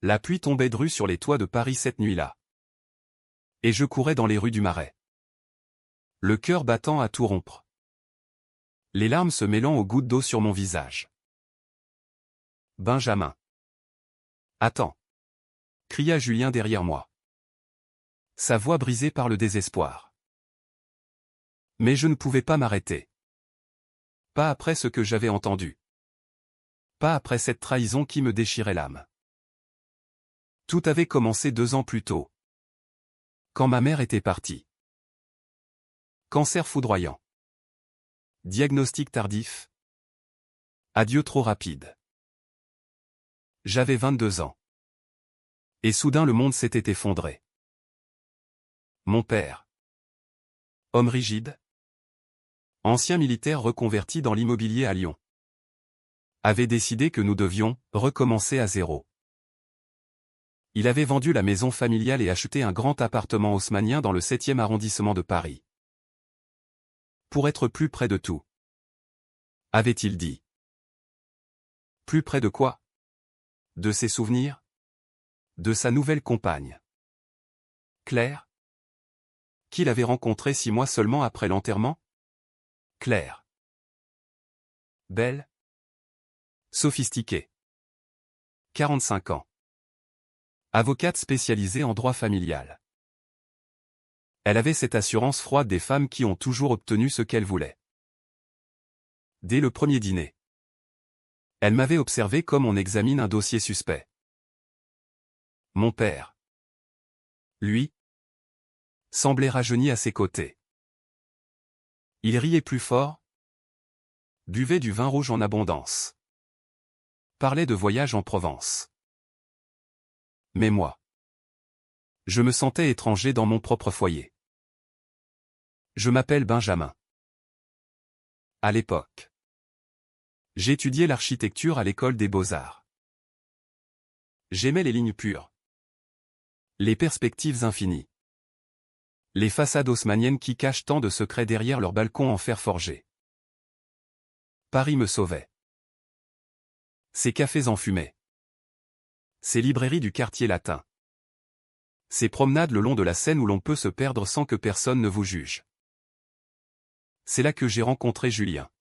La pluie tombait drue sur les toits de Paris cette nuit-là. Et je courais dans les rues du Marais. Le cœur battant à tout rompre. Les larmes se mêlant aux gouttes d'eau sur mon visage. Benjamin. Attends. Cria Julien derrière moi. Sa voix brisée par le désespoir. Mais je ne pouvais pas m'arrêter. Pas après ce que j'avais entendu. Pas après cette trahison qui me déchirait l'âme. Tout avait commencé 2 ans plus tôt. Quand ma mère était partie. Cancer foudroyant. Diagnostic tardif. Adieu trop rapide. J'avais 22 ans. Et soudain le monde s'était effondré. Mon père. Homme rigide. Ancien militaire reconverti dans l'immobilier à Lyon. Avait décidé que nous devions recommencer à zéro. Il avait vendu la maison familiale et acheté un grand appartement haussmannien dans le 7e arrondissement de Paris. Pour être plus près de tout. Avait-il dit. Plus près de quoi? De ses souvenirs? De sa nouvelle compagne. Claire? Qu'il avait rencontrée 6 mois seulement après l'enterrement? Claire. Belle. Sophistiquée. 45 ans. Avocate spécialisée en droit familial. Elle avait cette assurance froide des femmes qui ont toujours obtenu ce qu'elles voulaient. Dès le premier dîner. Elle m'avait observé comme on examine un dossier suspect. Mon père. Lui. Semblait rajeuni à ses côtés. Il riait plus fort. Buvait du vin rouge en abondance. Parlait de voyage en Provence. Mais moi. Je me sentais étranger dans mon propre foyer. Je m'appelle Benjamin. À l'époque. J'étudiais l'architecture à l'école des Beaux-Arts. J'aimais les lignes pures. Les perspectives infinies. Les façades haussmanniennes qui cachent tant de secrets derrière leurs balcons en fer forgé. Paris me sauvait. Ses cafés enfumés. Ses librairies du quartier latin. Ses promenades le long de la Seine où l'on peut se perdre sans que personne ne vous juge. C'est là que j'ai rencontré Julien.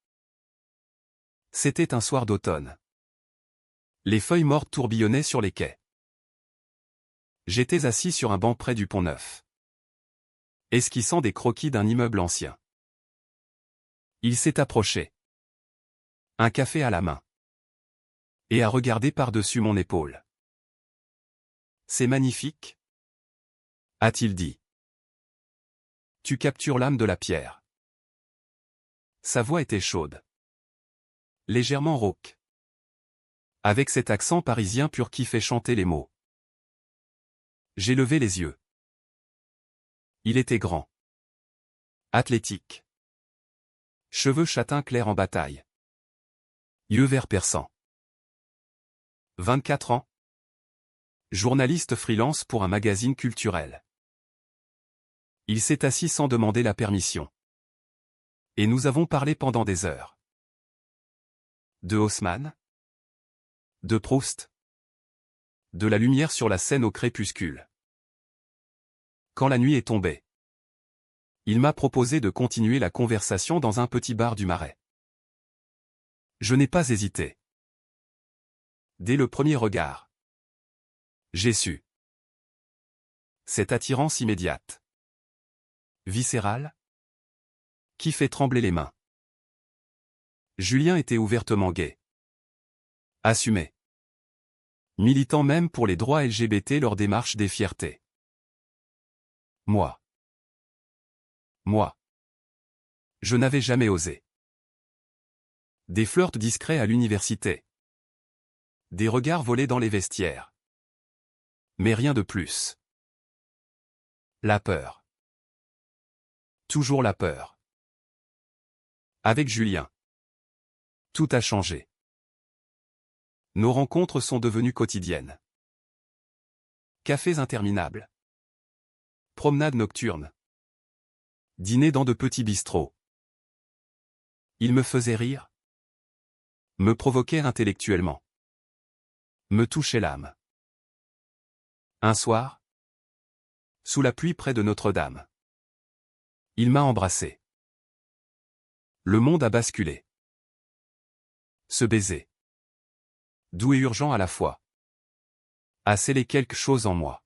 C'était un soir d'automne. Les feuilles mortes tourbillonnaient sur les quais. J'étais assis sur un banc près du Pont-Neuf. Esquissant des croquis d'un immeuble ancien. Il s'est approché. Un café à la main. Et a regardé par-dessus mon épaule. C'est magnifique, a-t-il dit. Tu captures l'âme de la pierre. Sa voix était chaude. Légèrement rauque. Avec cet accent parisien pur qui fait chanter les mots. J'ai levé les yeux. Il était grand. Athlétique. Cheveux châtains clairs en bataille. Yeux verts perçants. 24 ans. Journaliste freelance pour un magazine culturel. Il s'est assis sans demander la permission. Et nous avons parlé pendant des heures. De Haussmann. De Proust. De la lumière sur la Seine au crépuscule. Quand la nuit est tombée. Il m'a proposé de continuer la conversation dans un petit bar du Marais. Je n'ai pas hésité. Dès le premier regard. J'ai su. Cette attirance immédiate. Viscérale. Qui fait trembler les mains. Julien était ouvertement gay. Assumé. Militant même pour les droits LGBT lors des marches des fiertés. Moi. Je n'avais jamais osé. Des flirts discrets à l'université. Des regards volés dans les vestiaires. Mais rien de plus. La peur. Toujours la peur. Avec Julien. Tout a changé. Nos rencontres sont devenues quotidiennes. Cafés interminables. Promenades nocturnes. Dîner dans de petits bistrots. Il me faisait rire. Me provoquait intellectuellement. Me touchait l'âme. Un soir, sous la pluie près de Notre-Dame, il m'a embrassé. Le monde a basculé. Ce baiser, doux et urgent à la fois, a scellé quelque chose en moi.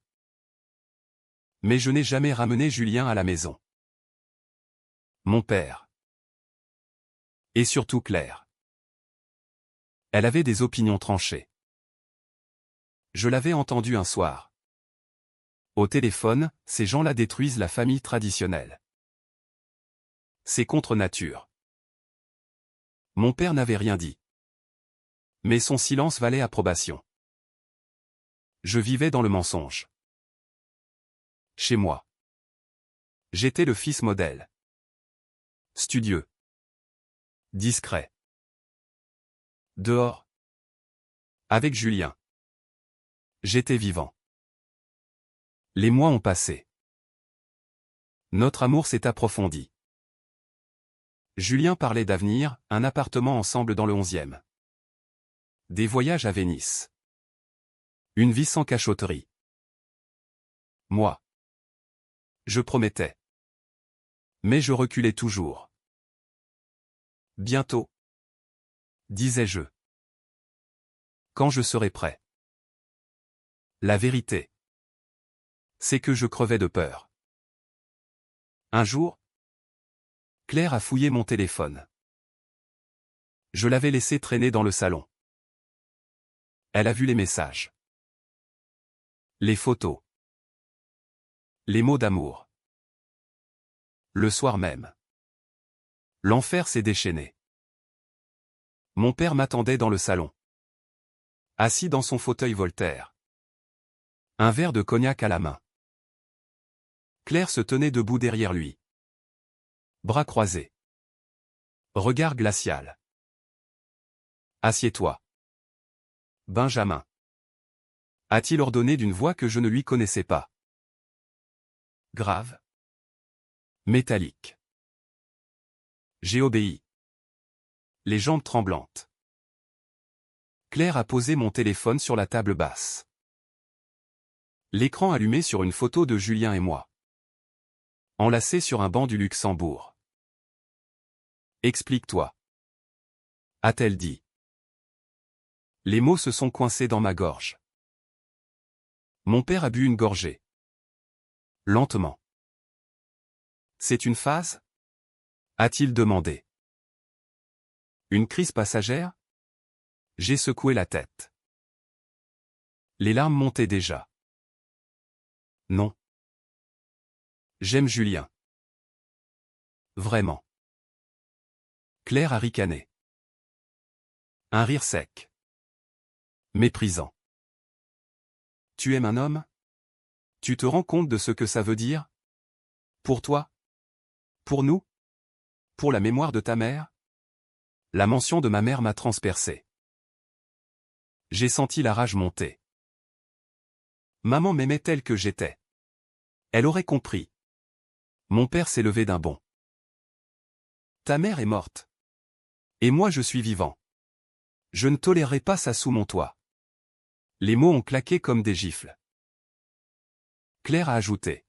Mais je n'ai jamais ramené Julien à la maison. Mon père. Et surtout Claire. Elle avait des opinions tranchées. Je l'avais entendu un soir. Au téléphone, ces gens-là détruisent la famille traditionnelle. C'est contre nature. Mon père n'avait rien dit. Mais son silence valait approbation. Je vivais dans le mensonge. Chez moi. J'étais le fils modèle. Studieux. Discret. Dehors. Avec Julien. J'étais vivant. Les mois ont passé. Notre amour s'est approfondi. Julien parlait d'avenir, un appartement ensemble dans le 11e. Des voyages à Venise. Une vie sans cachotterie. Moi. Je promettais. Mais je reculais toujours. Bientôt. Disais-je. Quand je serai prêt. La vérité, c'est que je crevais de peur. Un jour, Claire a fouillé mon téléphone. Je l'avais laissé traîner dans le salon. Elle a vu les messages. Les photos. Les mots d'amour. Le soir même. L'enfer s'est déchaîné. Mon père m'attendait dans le salon. Assis dans son fauteuil Voltaire. Un verre de cognac à la main. Claire se tenait debout derrière lui. Bras croisés. Regard glacial. Assieds-toi. Benjamin. A-t-il ordonné d'une voix que je ne lui connaissais pas. Grave. Métallique. J'ai obéi. Les jambes tremblantes. Claire a posé mon téléphone sur la table basse. L'écran allumé sur une photo de Julien et moi. Enlacés sur un banc du Luxembourg. Explique-toi. A-t-elle dit. Les mots se sont coincés dans ma gorge. Mon père a bu une gorgée. Lentement. C'est une phase? A-t-il demandé. Une crise passagère? J'ai secoué la tête. Les larmes montaient déjà. Non. J'aime Julien. Vraiment. Claire a ricané. Un rire sec. Méprisant. Tu aimes un homme? Tu te rends compte de ce que ça veut dire? Pour toi? Pour nous? Pour la mémoire de ta mère? La mention de ma mère m'a transpercé. J'ai senti la rage monter. Maman m'aimait telle que j'étais. Elle aurait compris. Mon père s'est levé d'un bond. Ta mère est morte. Et moi je suis vivant. Je ne tolérerai pas ça sous mon toit. Les mots ont claqué comme des gifles. Claire a ajouté.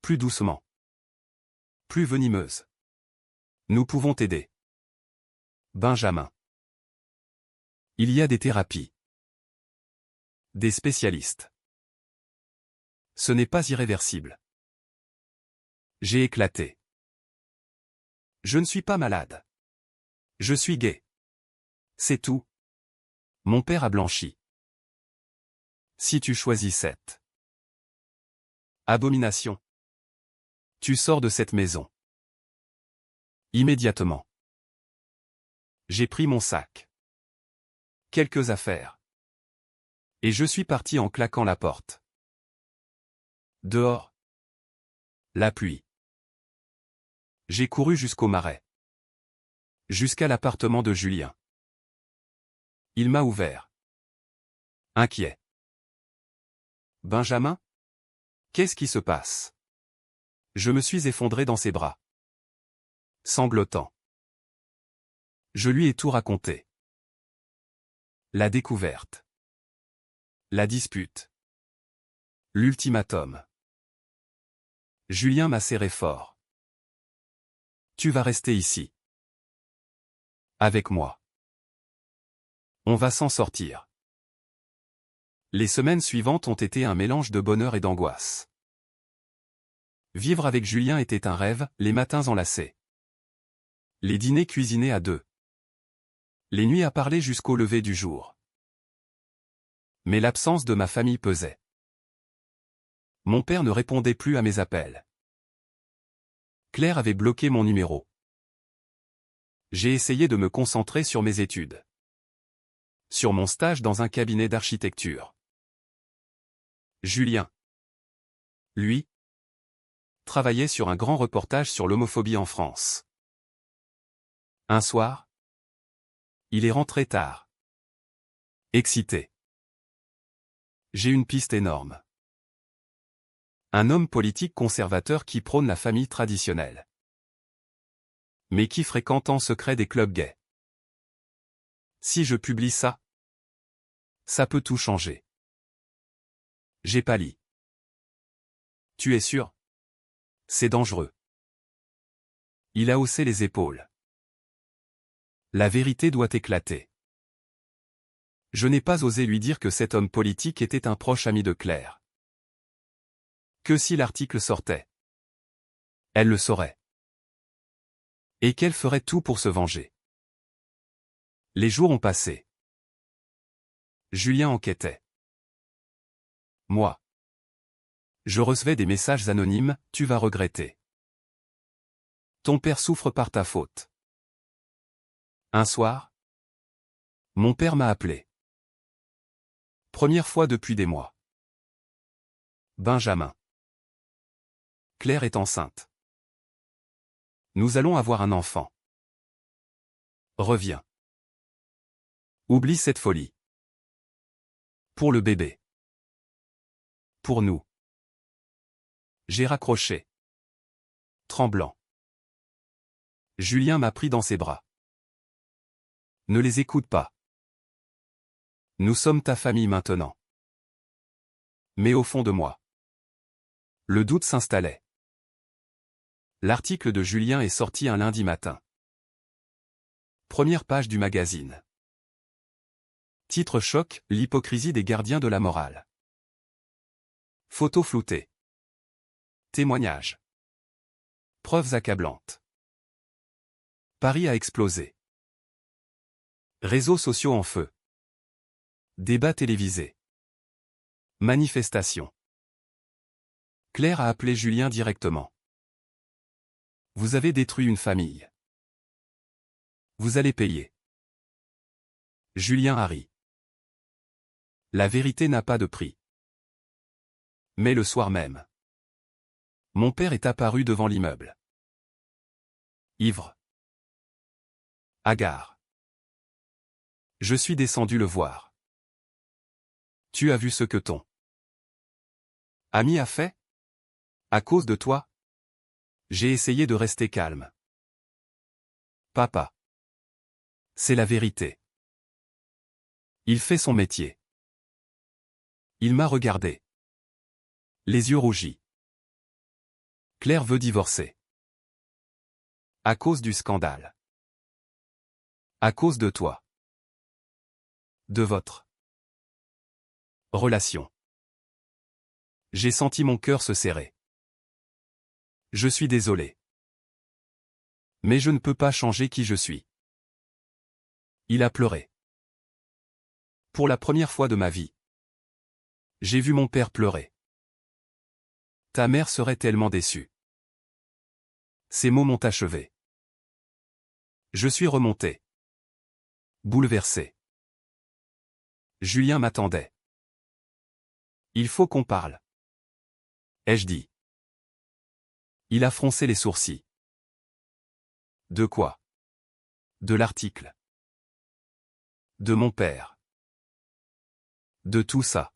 Plus doucement. Plus venimeuse. Nous pouvons t'aider. Benjamin. Il y a des thérapies. Des spécialistes. Ce n'est pas irréversible. J'ai éclaté. Je ne suis pas malade. Je suis gai. C'est tout. Mon père a blanchi. Si tu choisis cette abomination, tu sors de cette maison. Immédiatement. J'ai pris mon sac. Quelques affaires. Et je suis parti en claquant la porte. Dehors. La pluie. J'ai couru jusqu'au marais. Jusqu'à l'appartement de Julien. Il m'a ouvert. Inquiet. Benjamin? Qu'est-ce qui se passe? Je me suis effondré dans ses bras. Sanglotant. Je lui ai tout raconté. La découverte. La dispute. L'ultimatum. Julien m'a serré fort. Tu vas rester ici. Avec moi. On va s'en sortir. Les semaines suivantes ont été un mélange de bonheur et d'angoisse. Vivre avec Julien était un rêve, les matins enlacés. Les dîners cuisinés à deux. Les nuits à parler jusqu'au lever du jour. Mais l'absence de ma famille pesait. Mon père ne répondait plus à mes appels. Claire avait bloqué mon numéro. J'ai essayé de me concentrer sur mes études. Sur mon stage dans un cabinet d'architecture. Julien, lui, travaillait sur un grand reportage sur l'homophobie en France. Un soir, il est rentré tard. Excité. J'ai une piste énorme. Un homme politique conservateur qui prône la famille traditionnelle. Mais qui fréquente en secret des clubs gays. Si je publie ça, ça peut tout changer. J'ai pâli. Tu es sûr? C'est dangereux. Il a haussé les épaules. La vérité doit éclater. Je n'ai pas osé lui dire que cet homme politique était un proche ami de Claire. Que si l'article sortait? Elle le saurait. Et qu'elle ferait tout pour se venger. Les jours ont passé. Julien enquêtait. Moi. Je recevais des messages anonymes, tu vas regretter. Ton père souffre par ta faute. Un soir, mon père m'a appelé. Première fois depuis des mois. Benjamin. Claire est enceinte. Nous allons avoir un enfant. Reviens. Oublie cette folie. Pour le bébé. Pour nous. J'ai raccroché. Tremblant. Julien m'a pris dans ses bras. Ne les écoute pas. Nous sommes ta famille maintenant. Mais au fond de moi, le doute s'installait. L'article de Julien est sorti un lundi matin. Première page du magazine. Titre choc, l'hypocrisie des gardiens de la morale. Photo floutée. Témoignages. Preuves accablantes. Paris a explosé. Réseaux sociaux en feu. Débats télévisés. Manifestations. Claire a appelé Julien directement. Vous avez détruit une famille. Vous allez payer. Julien a ri. La vérité n'a pas de prix. Mais le soir même, mon père est apparu devant l'immeuble. Ivre. Hagard. Je suis descendu le voir. Tu as vu ce que ton ami a fait? À cause de toi? J'ai essayé de rester calme. Papa. C'est la vérité. Il fait son métier. Il m'a regardé. Les yeux rougis. Claire veut divorcer. À cause du scandale. À cause de toi. De votre relation. J'ai senti mon cœur se serrer. Je suis désolé. Mais je ne peux pas changer qui je suis. Il a pleuré. Pour la première fois de ma vie, j'ai vu mon père pleurer. Ta mère serait tellement déçue. Ces mots m'ont achevé. Je suis remonté. Bouleversé. Julien m'attendait. Il faut qu'on parle. Ai-je dit. Il a froncé les sourcils. De quoi? De l'article. De mon père. De tout ça.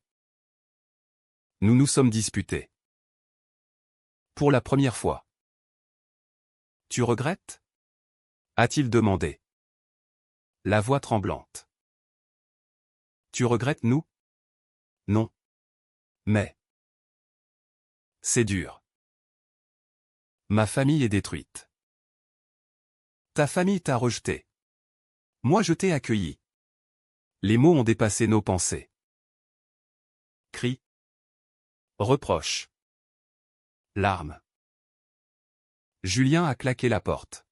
Nous nous sommes disputés. Pour la première fois. Tu regrettes? A-t-il demandé. La voix tremblante. Tu regrettes nous? Non. Mais. C'est dur. Ma famille est détruite. Ta famille t'a rejeté. Moi je t'ai accueilli. Les mots ont dépassé nos pensées. Cris. Reproches. Larmes. Julien a claqué la porte.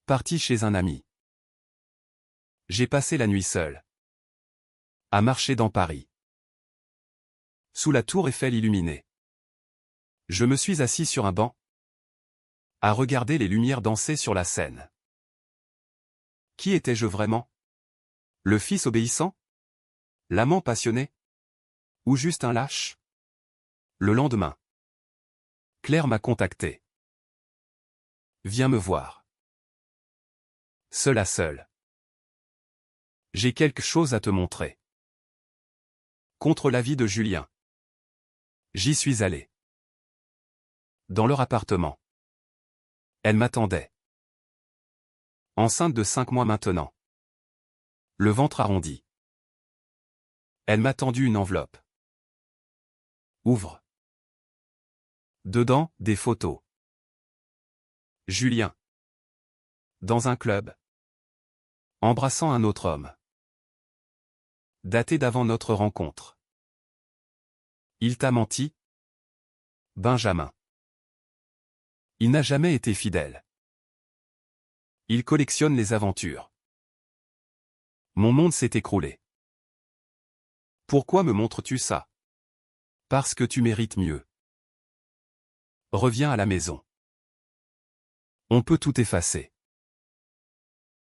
Parti chez un ami. J'ai passé la nuit seul. À marcher dans Paris. Sous la tour Eiffel illuminée. Je me suis assis sur un banc. À regarder les lumières danser sur la Seine. Qui étais-je vraiment? Le fils obéissant? L'amant passionné? Ou juste un lâche? Le lendemain. Claire m'a contacté. Viens me voir. Seul à seul. J'ai quelque chose à te montrer. Contre l'avis de Julien. J'y suis allé. Dans leur appartement. Elle m'attendait. Enceinte de 5 mois maintenant. Le ventre arrondi. Elle m'a tendu une enveloppe. Ouvre. Dedans, des photos. Julien. Dans un club. Embrassant un autre homme. Daté d'avant notre rencontre. Il t'a menti? Benjamin. Il n'a jamais été fidèle. Il collectionne les aventures. Mon monde s'est écroulé. Pourquoi me montres-tu ça? Parce que tu mérites mieux. Reviens à la maison. On peut tout effacer.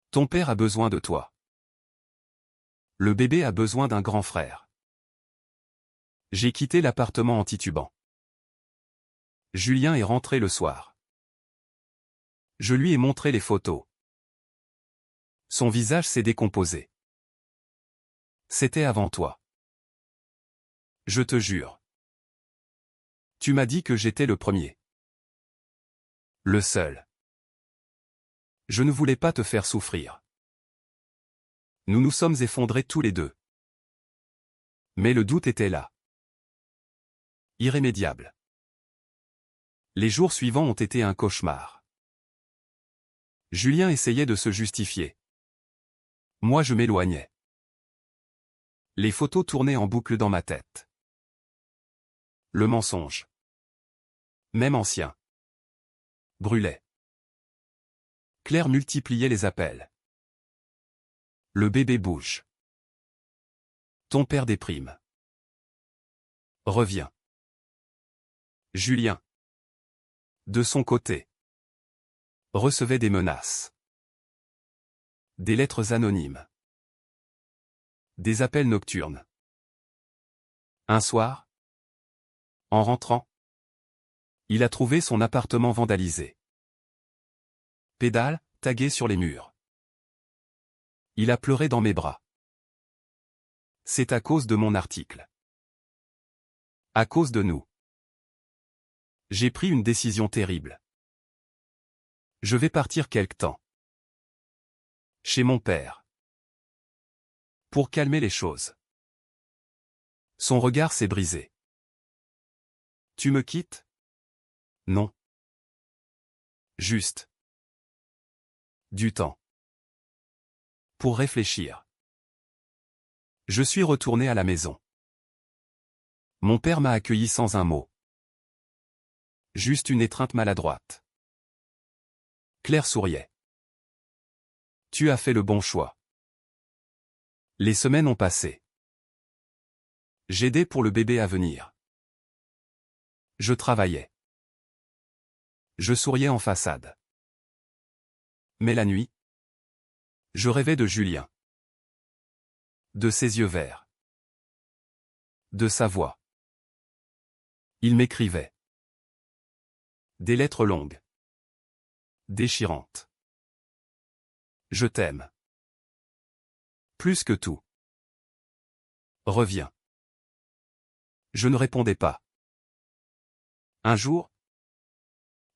Ton père a besoin de toi. Le bébé a besoin d'un grand frère. J'ai quitté l'appartement en titubant. Julien est rentré le soir. Je lui ai montré les photos. Son visage s'est décomposé. C'était avant toi. Je te jure. Tu m'as dit que j'étais le premier. Le seul. Je ne voulais pas te faire souffrir. Nous nous sommes effondrés tous les deux. Mais le doute était là. Irrémédiable. Les jours suivants ont été un cauchemar. Julien essayait de se justifier. Moi je m'éloignais. Les photos tournaient en boucle dans ma tête. Le mensonge. Même ancien. Brûlait. Claire multipliait les appels. Le bébé bouge. Ton père déprime. Reviens. Julien. De son côté. Recevait des menaces. Des lettres anonymes. Des appels nocturnes. Un soir, en rentrant, il a trouvé son appartement vandalisé. Pédales, taguées sur les murs. Il a pleuré dans mes bras. C'est à cause de mon article. À cause de nous. J'ai pris une décision terrible. Je vais partir quelque temps. Chez mon père. Pour calmer les choses. Son regard s'est brisé. Tu me quittes? Non. Juste. Du temps. Pour réfléchir. Je suis retourné à la maison. Mon père m'a accueilli sans un mot. Juste une étreinte maladroite. Claire souriait. Tu as fait le bon choix. Les semaines ont passé. J'aidais pour le bébé à venir. Je travaillais. Je souriais en façade. Mais la nuit, je rêvais de Julien. De ses yeux verts. De sa voix. Il m'écrivait. Des lettres longues. Déchirantes. Je t'aime. Plus que tout. Reviens. Je ne répondais pas. Un jour,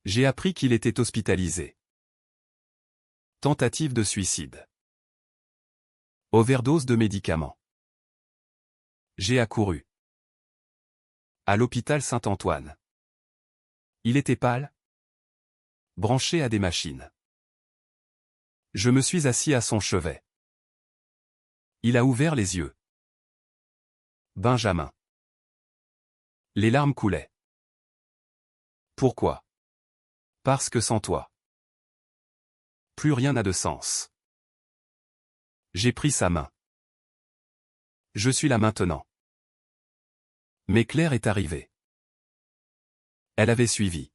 j'ai appris qu'il était hospitalisé. Tentative de suicide. Overdose de médicaments. J'ai accouru. À l'hôpital Saint-Antoine. Il était pâle, branché à des machines. Je me suis assis à son chevet. Il a ouvert les yeux. Benjamin. Les larmes coulaient. Pourquoi? Parce que sans toi, plus rien n'a de sens. J'ai pris sa main. Je suis là maintenant. Mais Claire est arrivée. Elle avait suivi.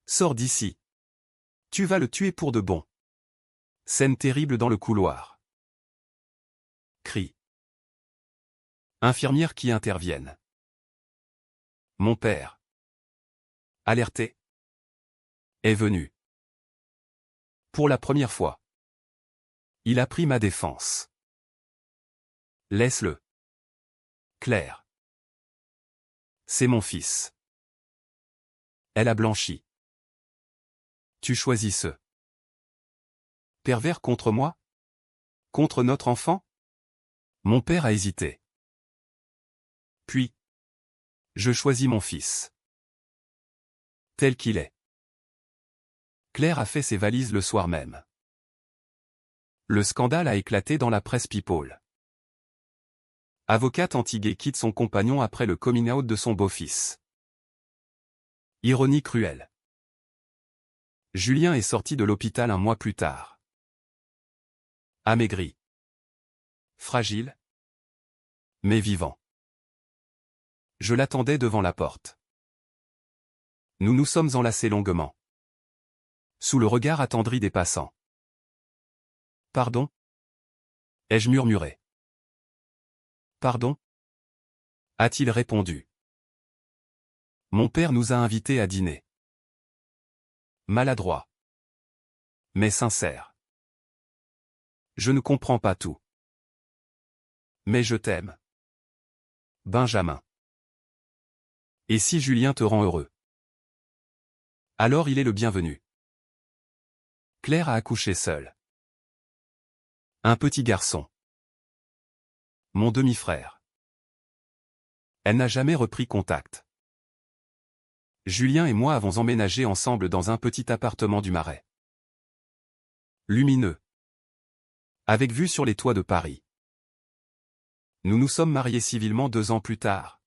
Sors d'ici. Tu vas le tuer pour de bon. Scène terrible dans le couloir. Cris. Infirmières qui interviennent. Mon père, alerté, est venu. Pour la première fois. Il a pris ma défense. Laisse-le. Claire. C'est mon fils. Elle a blanchi. Tu choisis ce pervers contre moi? Contre notre enfant? Mon père a hésité. Puis, je choisis mon fils. Tel qu'il est. Claire a fait ses valises le soir même. Le scandale a éclaté dans la presse people. Avocate anti-gay quitte son compagnon après le coming out de son beau-fils. Ironie cruelle. Julien est sorti de l'hôpital un mois plus tard. Amaigri. Fragile. Mais vivant. Je l'attendais devant la porte. Nous nous sommes enlacés longuement. Sous le regard attendri des passants. Pardon? Ai-je murmuré. Pardon? A-t-il répondu. Mon père nous a invités à dîner. Maladroit. Mais sincère. Je ne comprends pas tout. Mais je t'aime. Benjamin. Et si Julien te rend heureux? Alors il est le bienvenu. Claire a accouché seule. Un petit garçon. Mon demi-frère. Elle n'a jamais repris contact. Julien et moi avons emménagé ensemble dans un petit appartement du Marais. Lumineux. Avec vue sur les toits de Paris. Nous nous sommes mariés civilement 2 ans plus tard.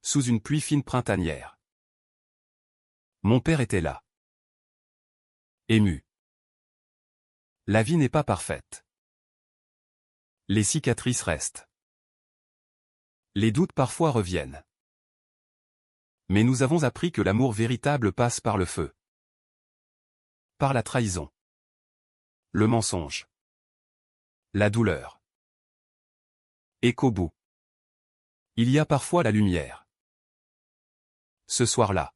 Sous une pluie fine printanière. Mon père était là. Ému. La vie n'est pas parfaite. Les cicatrices restent. Les doutes parfois reviennent. Mais nous avons appris que l'amour véritable passe par le feu. Par la trahison. Le mensonge. La douleur. Et qu'au bout, il y a parfois la lumière. Ce soir-là.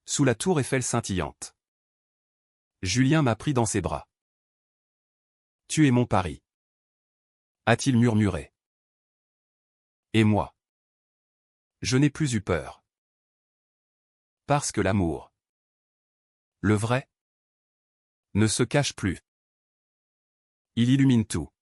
Sous la tour Eiffel scintillante. Julien m'a pris dans ses bras. Tu es mon Paris. A-t-il murmuré. Et moi. Je n'ai plus eu peur. Parce que l'amour. Le vrai. Ne se cache plus. Il illumine tout.